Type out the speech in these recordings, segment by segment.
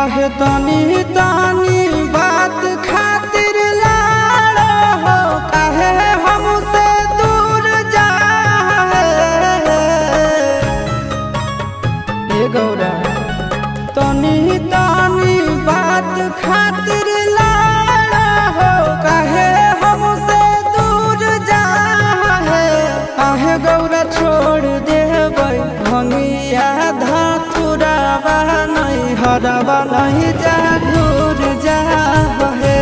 आहे तनी तनी बात खातिर लाड़ हो काहे हमसे दूर जाए ए गौरा तनी तनी बात खातिर लाड़ हो काहे हमसे दूर जाए आहे गौरा छोड़ देबै भंगिया धातुरावा नहीं हरवा नहीं जा घूर जा हे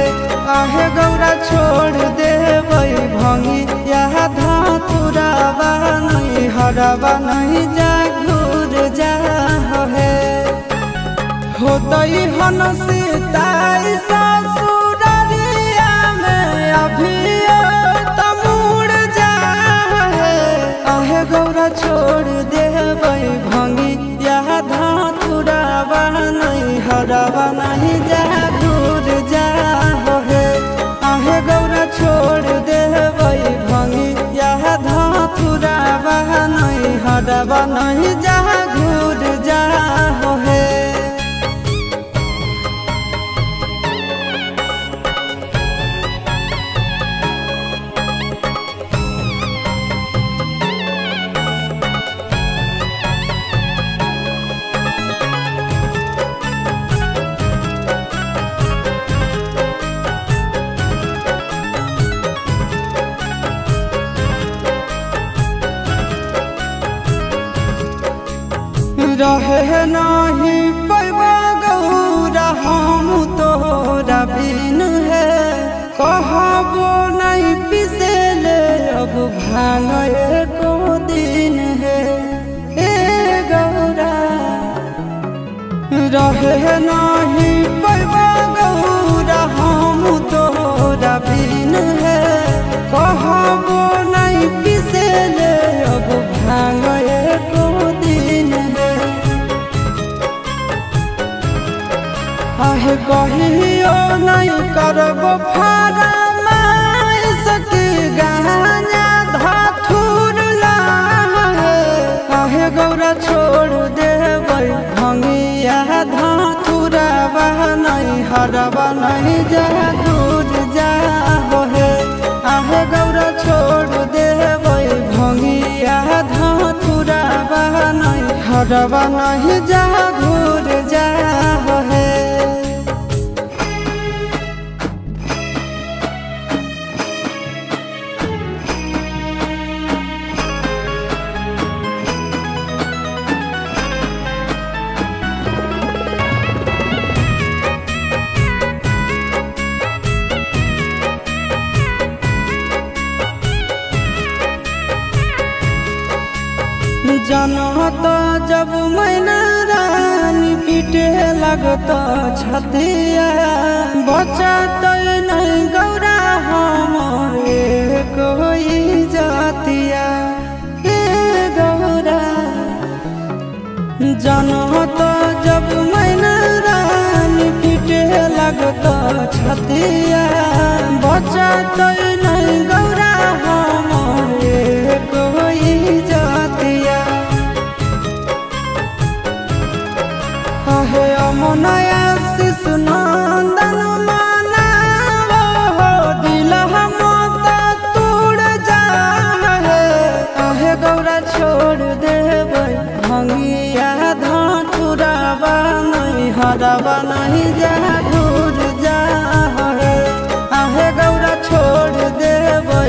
आहे गौरा छोड़ देबै भंगिया धातुरावा नहीं हरवा नहीं जा घूर जा हे होतई हन सीताई ससुररिया में अभी तमुड़ जा हे आहे गौरा छोड़ देबै भंगिया धातुरावा नहीं हरवा नहीं जा दूर जा हे आहे गौरा छोड़ देबै भंगिया धातुरावा नहीं हरवा नहीं जा घूर जा हे रहे नहीं पैबा गौरा हम तोरा बिन है कहबो नहीं पिसेले अब भांग एको दिन है ए गौरा रहे नहीं पैबा गौरा हम तोरा बिन है कहबो नहीं पिसेले अब भांग एको दिन है आहे कहियो नहीं करब फरमाइश की गाना धाथुर लाहे आहे गौरा छोड़ देबै भंगिया धाथुरावा नहीं हरवा नहीं जा दूर जा हे आहे गौरा छोड़ देबै भंगिया धाथुरावा नहीं हरवा नहीं जा घूर जा हे जनत जब मैना रानी पीटे लगत छतिया बचत नहीं गौरा हमारे कोई जातिया हे गौरा जनत जब मैना रानी पीटे लगत छतिया बचत नहीं गौरा हमारे कोई जातिया हे अमनया शिशु नंदन मनावो हो दिल हम तोड़ जा हे आहे गौरा छोड़ देबै भंगिया धातुरावा नहीं हरवा नहीं जा घूर जा हे आहे गौरा छोड़ देबै